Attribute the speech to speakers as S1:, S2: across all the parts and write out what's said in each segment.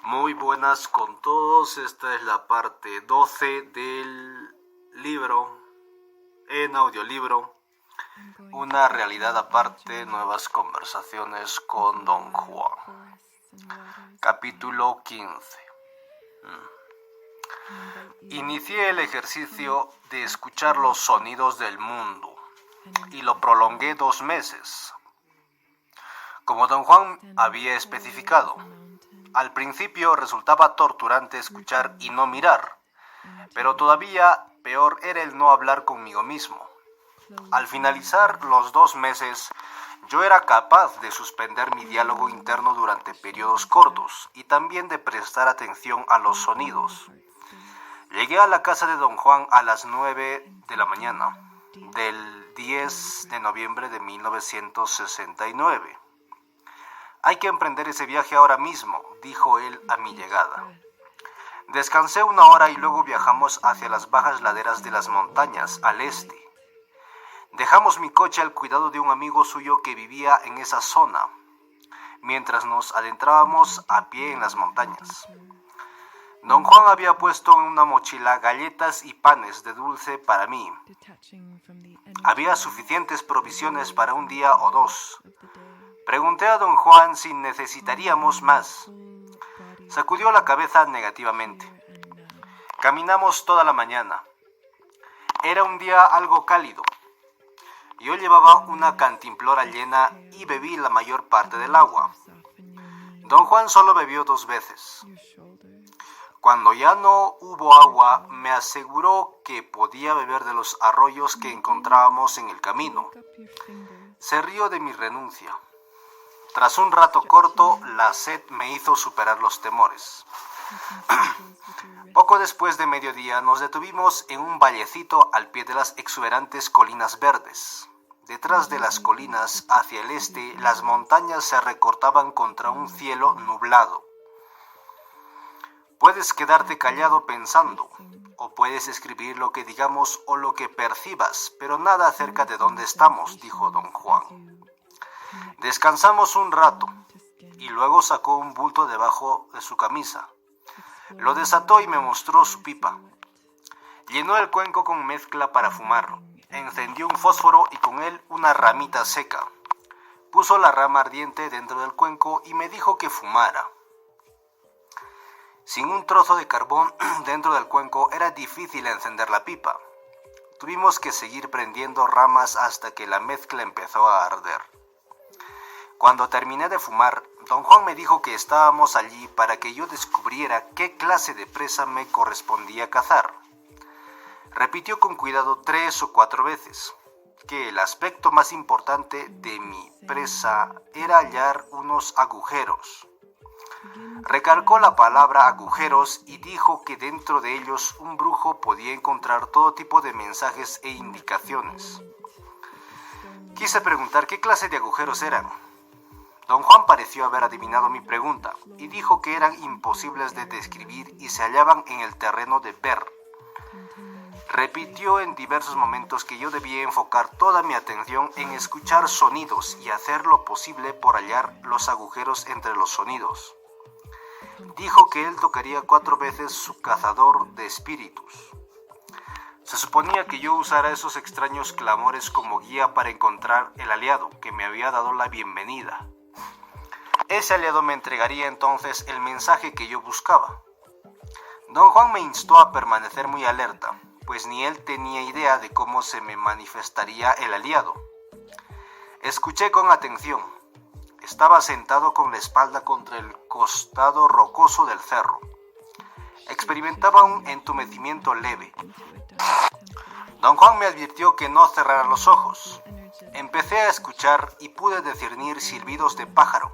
S1: Muy buenas con todos, esta es la parte 12 del libro en audiolibro Una realidad aparte, nuevas conversaciones con Don Juan. Capítulo 15. Inicié el ejercicio de escuchar los sonidos del mundo y lo prolongué 2 meses, como Don Juan había especificado. Al principio resultaba torturante escuchar y no mirar, pero todavía peor era el no hablar conmigo mismo. Al finalizar los 2 meses, yo era capaz de suspender mi diálogo interno durante periodos cortos y también de prestar atención a los sonidos. Llegué a la casa de Don Juan a las 9 de la mañana, del 10 de noviembre de 1969. «Hay que emprender ese viaje ahora mismo», dijo él a mi llegada. Descansé 1 hora y luego viajamos hacia las bajas laderas de las montañas, al este. Dejamos mi coche al cuidado de un amigo suyo que vivía en esa zona, mientras nos adentrábamos a pie en las montañas. Don Juan había puesto en una mochila galletas y panes de dulce para mí. Había suficientes provisiones para 1 día o 2. Pregunté a Don Juan si necesitaríamos más. Sacudió la cabeza negativamente. Caminamos toda la mañana. Era un día algo cálido. Yo llevaba una cantimplora llena y bebí la mayor parte del agua. Don Juan solo bebió 2 veces. Cuando ya no hubo agua, me aseguró que podía beber de los arroyos que encontrábamos en el camino. Se rió de mi renuncia. Tras un rato corto, la sed me hizo superar los temores. Poco después de mediodía nos detuvimos en un vallecito al pie de las exuberantes colinas verdes. Detrás de las colinas, hacia el este, las montañas se recortaban contra un cielo nublado. Puedes quedarte callado pensando, o puedes escribir lo que digamos o lo que percibas, pero nada acerca de dónde estamos, dijo Don Juan. Descansamos un rato, y luego sacó un bulto debajo de su camisa. Lo desató y me mostró su pipa. Llenó el cuenco con mezcla para fumar. Encendió un fósforo y con él una ramita seca. Puso la rama ardiente dentro del cuenco y me dijo que fumara. Sin un trozo de carbón dentro del cuenco era difícil encender la pipa. Tuvimos que seguir prendiendo ramas hasta que la mezcla empezó a arder. Cuando terminé de fumar, Don Juan me dijo que estábamos allí para que yo descubriera qué clase de presa me correspondía cazar. Repitió con cuidado 3 o 4 veces que el aspecto más importante de mi presa era hallar unos agujeros. Recalcó la palabra agujeros y dijo que dentro de ellos un brujo podía encontrar todo tipo de mensajes e indicaciones. Quise preguntar qué clase de agujeros eran. Don Juan pareció haber adivinado mi pregunta y dijo que eran imposibles de describir y se hallaban en el terreno de ver. Repitió en diversos momentos que yo debía enfocar toda mi atención en escuchar sonidos y hacer lo posible por hallar los agujeros entre los sonidos. Dijo que él tocaría 4 veces su cazador de espíritus. Se suponía que yo usara esos extraños clamores como guía para encontrar el aliado que me había dado la bienvenida. Ese aliado me entregaría entonces el mensaje que yo buscaba. Don Juan me instó a permanecer muy alerta, pues ni él tenía idea de cómo se me manifestaría el aliado. Escuché con atención. Estaba sentado con la espalda contra el costado rocoso del cerro. Experimentaba un entumecimiento leve. Don Juan me advirtió que no cerrara los ojos. Empecé a escuchar y pude discernir silbidos de pájaro,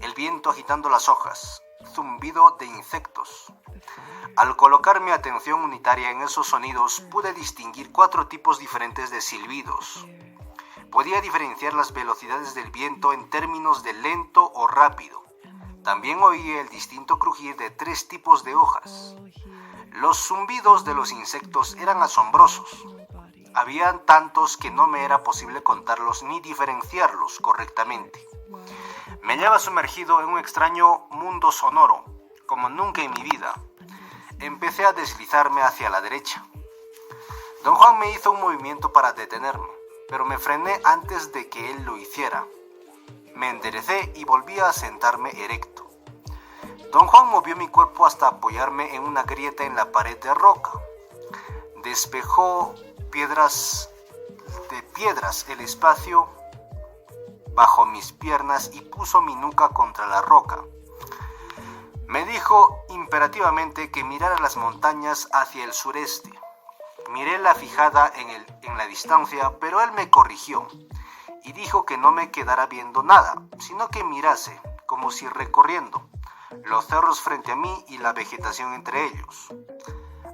S1: el viento agitando las hojas, zumbido de insectos. Al colocar mi atención unitaria en esos sonidos, pude distinguir 4 tipos diferentes de silbidos. Podía diferenciar las velocidades del viento en términos de lento o rápido. También oí el distinto crujir de 3 tipos de hojas. Los zumbidos de los insectos eran asombrosos. Habían tantos que no me era posible contarlos ni diferenciarlos correctamente. Me hallaba sumergido en un extraño mundo sonoro, como nunca en mi vida. Empecé a deslizarme hacia la derecha. Don Juan me hizo un movimiento para detenerme, pero me frené antes de que él lo hiciera. Me enderecé y volví a sentarme erecto. Don Juan movió mi cuerpo hasta apoyarme en una grieta en la pared de roca. Despejó piedras el espacio bajo mis piernas y puso mi nuca contra la roca. Me dijo imperativamente que mirara las montañas hacia el sureste. Miré la fijada en la distancia, pero él me corrigió y dijo que no me quedara viendo nada, sino que mirase, como si recorriendo, los cerros frente a mí y la vegetación entre ellos.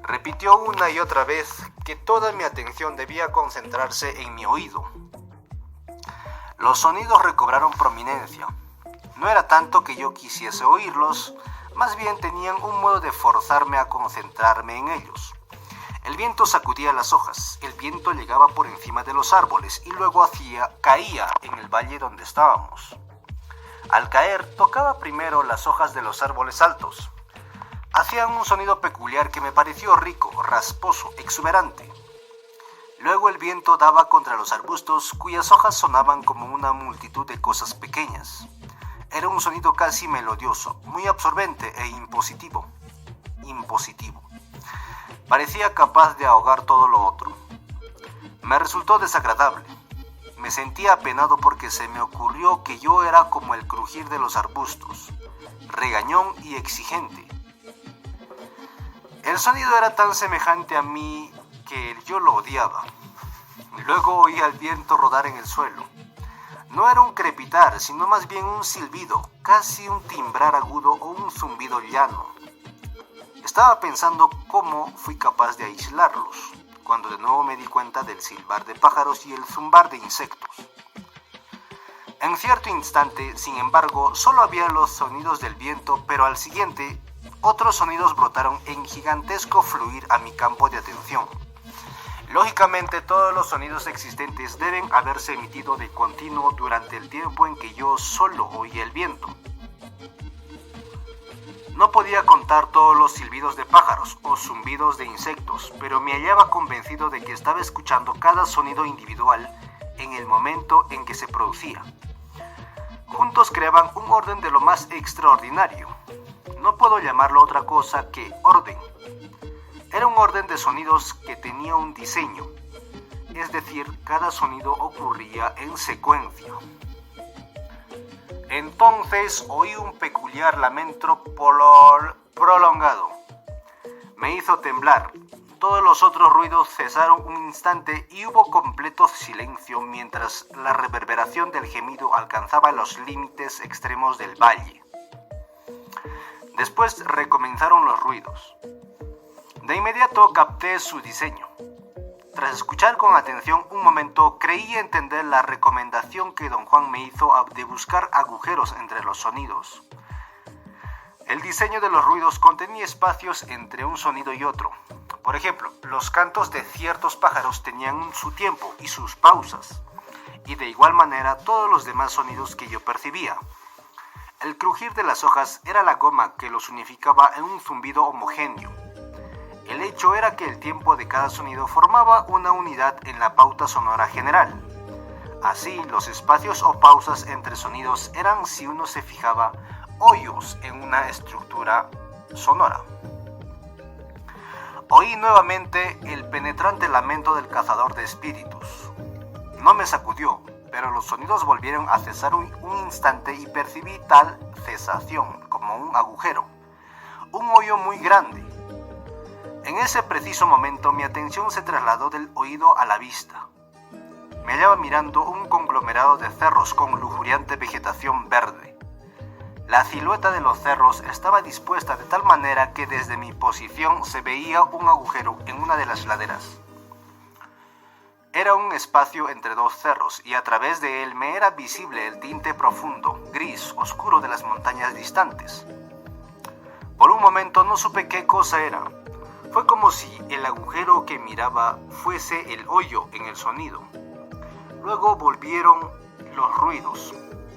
S1: Repitió una y otra vez que toda mi atención debía concentrarse en mi oído. Los sonidos recobraron prominencia. No era tanto que yo quisiese oírlos, más bien tenían un modo de forzarme a concentrarme en ellos. El viento sacudía las hojas, el viento llegaba por encima de los árboles y luego caía en el valle donde estábamos. Al caer, tocaba primero las hojas de los árboles altos. Hacían un sonido peculiar que me pareció rico, rasposo, exuberante. Luego el viento daba contra los arbustos, cuyas hojas sonaban como una multitud de cosas pequeñas. Era un sonido casi melodioso, muy absorbente e impositivo. Parecía capaz de ahogar todo lo otro. Me resultó desagradable. Me sentía apenado porque se me ocurrió que yo era como el crujir de los arbustos, regañón y exigente. El sonido era tan semejante a mí que yo lo odiaba. Luego oía el viento rodar en el suelo. No era un crepitar, sino más bien un silbido, casi un timbrar agudo o un zumbido llano. Estaba pensando cómo fui capaz de aislarlos, cuando de nuevo me di cuenta del silbar de pájaros y el zumbar de insectos. En cierto instante, sin embargo, solo había los sonidos del viento, pero al siguiente, otros sonidos brotaron en gigantesco fluir a mi campo de atención. Lógicamente, todos los sonidos existentes deben haberse emitido de continuo durante el tiempo en que yo solo oía el viento. No podía contar todos los silbidos de pájaros o zumbidos de insectos, pero me hallaba convencido de que estaba escuchando cada sonido individual en el momento en que se producía. Juntos creaban un orden de lo más extraordinario. No puedo llamarlo otra cosa que orden. Era un orden de sonidos que tenía un diseño, es decir, cada sonido ocurría en secuencia. Entonces oí un peculiar lamento prolongado. Me hizo temblar. Todos los otros ruidos cesaron un instante y hubo completo silencio mientras la reverberación del gemido alcanzaba los límites extremos del valle. Después recomenzaron los ruidos. De inmediato capté su diseño. Tras escuchar con atención un momento, creí entender la recomendación que don Juan me hizo de buscar agujeros entre los sonidos. El diseño de los ruidos contenía espacios entre un sonido y otro. Por ejemplo, los cantos de ciertos pájaros tenían su tiempo y sus pausas, y de igual manera todos los demás sonidos que yo percibía. El crujir de las hojas era la goma que los unificaba en un zumbido homogéneo. El hecho era que el tiempo de cada sonido formaba una unidad en la pauta sonora general. Así, los espacios o pausas entre sonidos eran, si uno se fijaba, hoyos en una estructura sonora. Oí nuevamente el penetrante lamento del cazador de espíritus. No me sacudió, pero los sonidos volvieron a cesar un instante y percibí tal cesación como un agujero, un hoyo muy grande. En ese preciso momento mi atención se trasladó del oído a la vista. Me hallaba mirando un conglomerado de cerros con lujuriante vegetación verde. La silueta de los cerros estaba dispuesta de tal manera que desde mi posición se veía un agujero en una de las laderas. Era un espacio entre dos cerros y a través de él me era visible el tinte profundo, gris, oscuro de las montañas distantes. Por un momento no supe qué cosa era. Fue como si el agujero que miraba fuese el hoyo en el sonido. Luego volvieron los ruidos,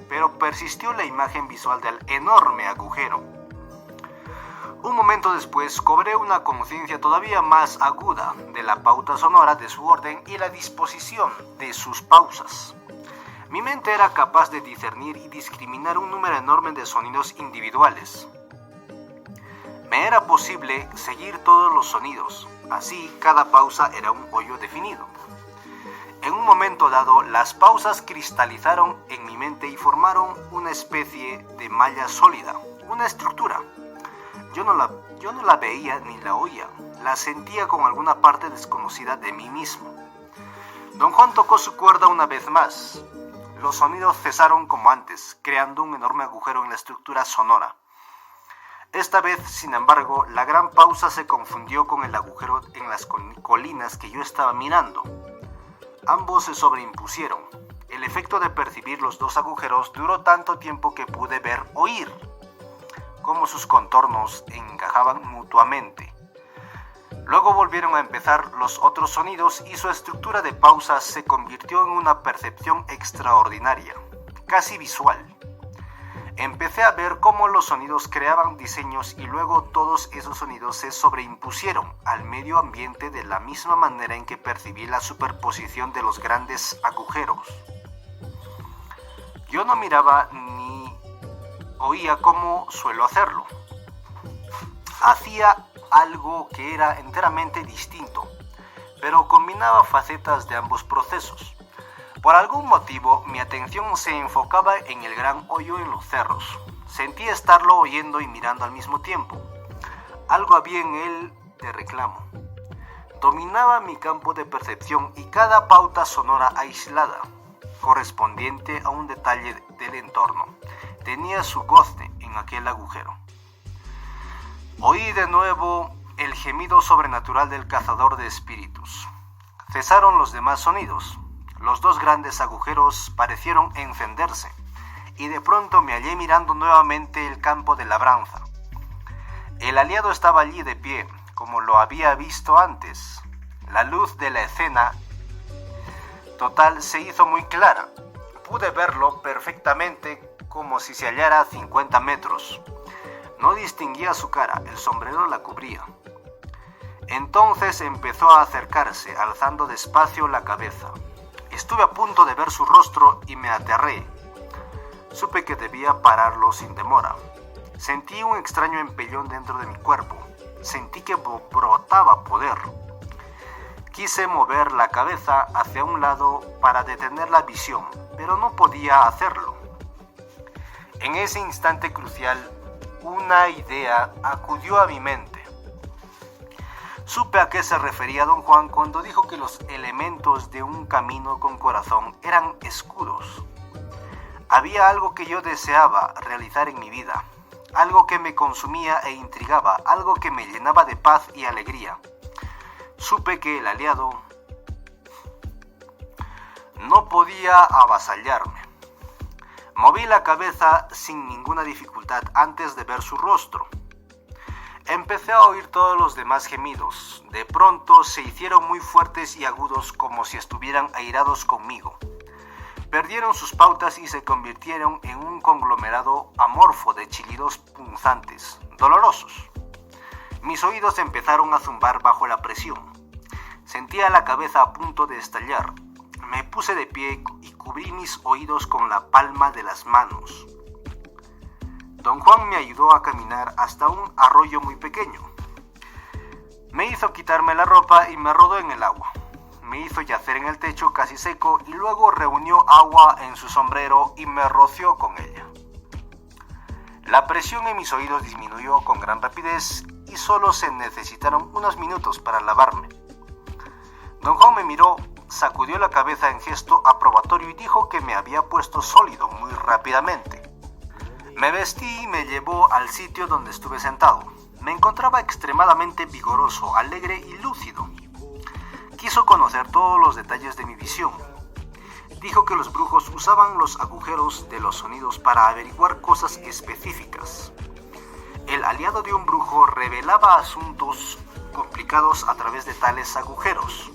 S1: pero persistió la imagen visual del enorme agujero. Un momento después cobré una conciencia todavía más aguda de la pauta sonora, de su orden y la disposición de sus pausas. Mi mente era capaz de discernir y discriminar un número enorme de sonidos individuales. Me era posible seguir todos los sonidos, así cada pausa era un hoyo definido. En un momento dado, las pausas cristalizaron en mi mente y formaron una especie de malla sólida, una estructura. Yo no la veía ni la oía, la sentía con alguna parte desconocida de mí mismo. Don Juan tocó su cuerda una vez más. Los sonidos cesaron como antes, creando un enorme agujero en la estructura sonora. Esta vez, sin embargo, la gran pausa se confundió con el agujero en las colinas que yo estaba mirando. Ambos se sobreimpusieron. El efecto de percibir los dos agujeros duró tanto tiempo que pude oír cómo sus contornos encajaban mutuamente. Luego volvieron a empezar los otros sonidos y su estructura de pausas se convirtió en una percepción extraordinaria, casi visual. Empecé a ver cómo los sonidos creaban diseños y luego todos esos sonidos se sobreimpusieron al medio ambiente de la misma manera en que percibí la superposición de los grandes agujeros. Yo no miraba ni oía como suelo hacerlo. Hacía algo que era enteramente distinto, pero combinaba facetas de ambos procesos. Por algún motivo, mi atención se enfocaba en el gran hoyo en los cerros. Sentí estarlo oyendo y mirando al mismo tiempo. Algo había en él de reclamo. Dominaba mi campo de percepción y cada pauta sonora aislada, correspondiente a un detalle del entorno, tenía su goce en aquel agujero. Oí de nuevo el gemido sobrenatural del cazador de espíritus. Cesaron los demás sonidos. Los dos grandes agujeros parecieron encenderse, y de pronto me hallé mirando nuevamente el campo de labranza. El aliado estaba allí de pie, como lo había visto antes. La luz de la escena total se hizo muy clara. Pude verlo perfectamente como si se hallara a 50 metros. No distinguía su cara, el sombrero la cubría. Entonces empezó a acercarse, alzando despacio la cabeza. Estuve a punto de ver su rostro y me aterré. Supe que debía pararlo sin demora. Sentí un extraño empellón dentro de mi cuerpo. Sentí que brotaba poder. Quise mover la cabeza hacia un lado para detener la visión, pero no podía hacerlo. En ese instante crucial, una idea acudió a mi mente. Supe a qué se refería don Juan cuando dijo que los elementos de un camino con corazón eran escudos. Había algo que yo deseaba realizar en mi vida, algo que me consumía e intrigaba, algo que me llenaba de paz y alegría. Supe que el aliado no podía avasallarme. Moví la cabeza sin ninguna dificultad antes de ver su rostro. Empecé a oír todos los demás gemidos. De pronto se hicieron muy fuertes y agudos como si estuvieran airados conmigo. Perdieron sus pautas y se convirtieron en un conglomerado amorfo de chillidos punzantes, dolorosos. Mis oídos empezaron a zumbar bajo la presión. Sentía la cabeza a punto de estallar. Me puse de pie y cubrí mis oídos con la palma de las manos. Don Juan me ayudó a caminar hasta un arroyo muy pequeño. Me hizo quitarme la ropa y me rodó en el agua. Me hizo yacer en el techo casi seco y luego reunió agua en su sombrero y me roció con ella. La presión en mis oídos disminuyó con gran rapidez y solo se necesitaron unos minutos para lavarme. Don Juan me miró, sacudió la cabeza en gesto aprobatorio y dijo que me había puesto sólido muy rápidamente. Me vestí y me llevó al sitio donde estuve sentado. Me encontraba extremadamente vigoroso, alegre y lúcido. Quiso conocer todos los detalles de mi visión. Dijo que los brujos usaban los agujeros de los sonidos para averiguar cosas específicas. El aliado de un brujo revelaba asuntos complicados a través de tales agujeros.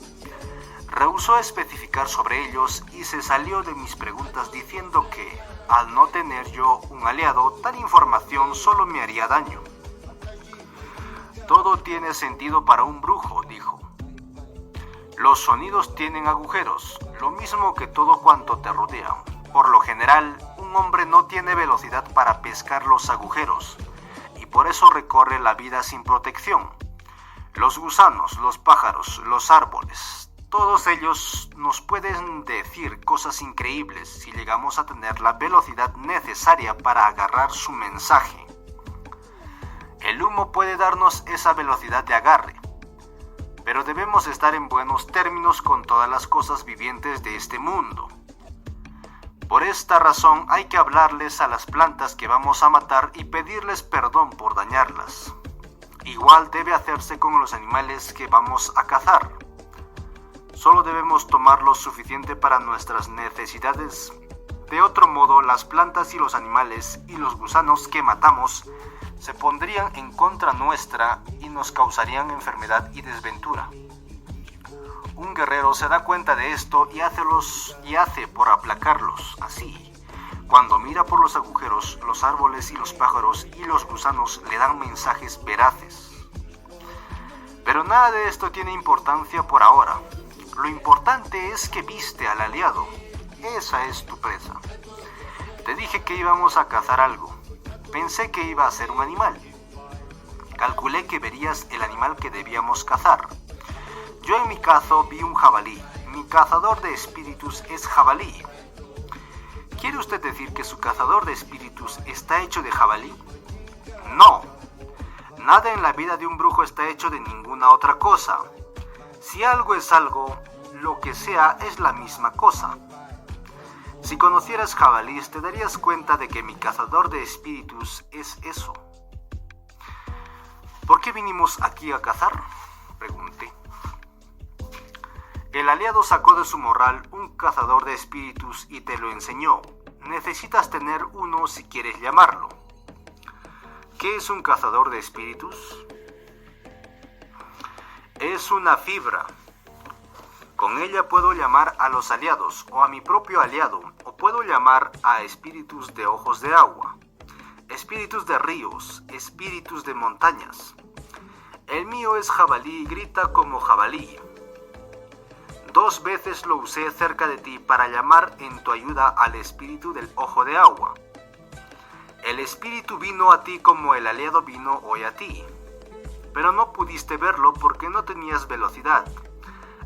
S1: Rehusó especificar sobre ellos y se salió de mis preguntas diciendo que, al no tener yo un aliado, tal información solo me haría daño. Todo tiene sentido para un brujo, dijo. Los sonidos tienen agujeros, lo mismo que todo cuanto te rodea. Por lo general, un hombre no tiene velocidad para pescar los agujeros, y por eso recorre la vida sin protección. Los gusanos, los pájaros, los árboles, todos ellos nos pueden decir cosas increíbles si llegamos a tener la velocidad necesaria para agarrar su mensaje. El humo puede darnos esa velocidad de agarre, pero debemos estar en buenos términos con todas las cosas vivientes de este mundo. Por esta razón hay que hablarles a las plantas que vamos a matar y pedirles perdón por dañarlas. Igual debe hacerse con los animales que vamos a cazar. Solo debemos tomar lo suficiente para nuestras necesidades. De otro modo, las plantas y los animales y los gusanos que matamos se pondrían en contra nuestra y nos causarían enfermedad y desventura. Un guerrero se da cuenta de esto y hace por aplacarlos así. Cuando mira por los agujeros, los árboles y los pájaros y los gusanos le dan mensajes veraces. Pero nada de esto tiene importancia por ahora. Lo importante es que viste al aliado. Esa es tu presa. Te dije que íbamos a cazar algo. Pensé que iba a ser un animal. Calculé que verías el animal que debíamos cazar. Yo en mi caso vi un jabalí. Mi cazador de espíritus es jabalí. ¿Quiere usted decir que su cazador de espíritus está hecho de jabalí? No. Nada en la vida de un brujo está hecho de ninguna otra cosa. Si algo es algo, lo que sea es la misma cosa. Si conocieras jabalíes, te darías cuenta de que mi cazador de espíritus es eso. ¿Por qué vinimos aquí a cazar?, pregunté. El aliado sacó de su morral un cazador de espíritus y te lo enseñó. Necesitas tener uno si quieres llamarlo. ¿Qué es un cazador de espíritus? Es una fibra. Con ella puedo llamar a los aliados o a mi propio aliado, o puedo llamar a espíritus de ojos de agua, espíritus de ríos, espíritus de montañas. El mío es jabalí y grita como jabalí. 2 veces lo usé cerca de ti para llamar en tu ayuda al espíritu del ojo de agua. El espíritu vino a ti como el aliado vino hoy a ti, pero no pudiste verlo porque no tenías velocidad.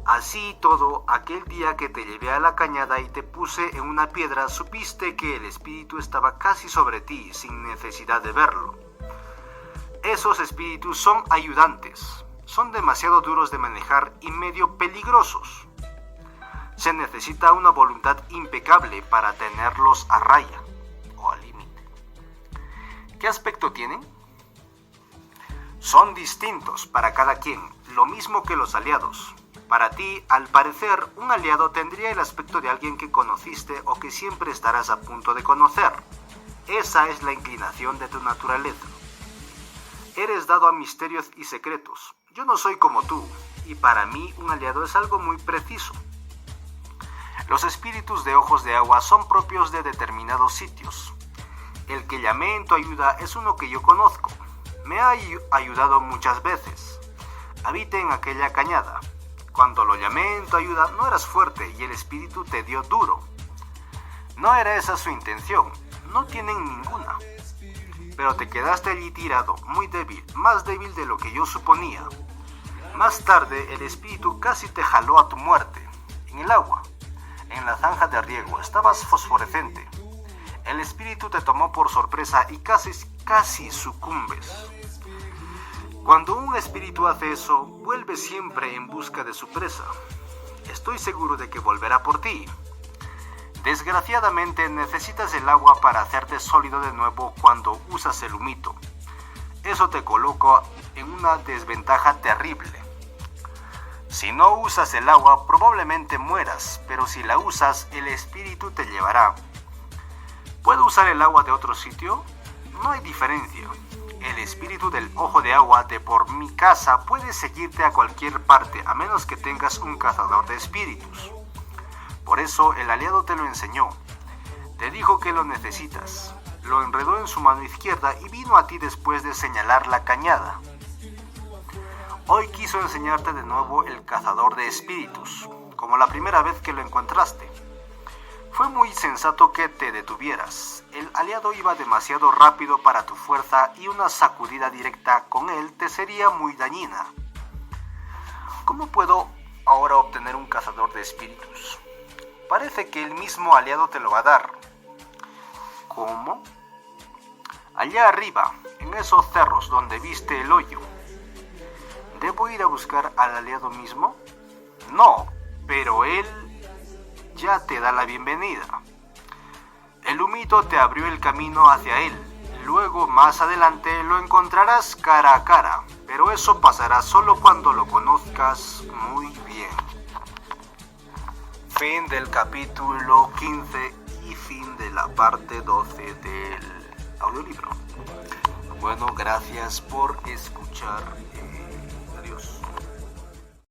S1: Así y todo, aquel día que te llevé a la cañada y te puse en una piedra, supiste que el espíritu estaba casi sobre ti sin necesidad de verlo. Esos espíritus son ayudantes, son demasiado duros de manejar y medio peligrosos. Se necesita una voluntad impecable para tenerlos a raya o al límite. ¿Qué aspecto tienen? Son distintos para cada quien, lo mismo que los aliados. Para ti, al parecer, un aliado tendría el aspecto de alguien que conociste o que siempre estarás a punto de conocer. Esa es la inclinación de tu naturaleza. Eres dado a misterios y secretos. Yo no soy como tú, y para mí un aliado es algo muy preciso. Los espíritus de ojos de agua son propios de determinados sitios. El que llamé en tu ayuda es uno que yo conozco. Me ha ayudado muchas veces. Habita en aquella cañada. Cuando lo llamé en tu ayuda no eras fuerte y el espíritu te dio duro. No era esa su intención, no tienen ninguna. Pero te quedaste allí tirado, muy débil, más débil de lo que yo suponía. Más tarde el espíritu casi te jaló a tu muerte, en el agua. En la zanja de riego estabas fosforescente. El espíritu te tomó por sorpresa y casi sucumbes. Cuando un espíritu hace eso, vuelve siempre en busca de su presa. Estoy seguro de que volverá por ti. Desgraciadamente necesitas el agua para hacerte sólido de nuevo cuando usas el humito. Eso te coloca en una desventaja terrible. Si no usas el agua, probablemente mueras, pero si la usas, el espíritu te llevará. ¿Puedo usar el agua de otro sitio? No hay diferencia. El espíritu del ojo de agua de por mi casa puede seguirte a cualquier parte, a menos que tengas un cazador de espíritus. Por eso el aliado te lo enseñó. Te dijo que lo necesitas. Lo enredó en su mano izquierda y vino a ti después de señalar la cañada. Hoy quiso enseñarte de nuevo el cazador de espíritus, como la primera vez que lo encontraste. Fue muy sensato que te detuvieras. El aliado iba demasiado rápido para tu fuerza y una sacudida directa con él te sería muy dañina. ¿Cómo puedo ahora obtener un cazador de espíritus? Parece que el mismo aliado te lo va a dar. ¿Cómo? Allá arriba, en esos cerros donde viste el hoyo. ¿Debo ir a buscar al aliado mismo? No, pero él ya te da la bienvenida. El humito te abrió el camino hacia él. Luego, más adelante, lo encontrarás cara a cara, pero eso pasará solo cuando lo conozcas muy bien. Fin del capítulo 15 y fin de la parte 12 del audiolibro. Bueno, gracias por escuchar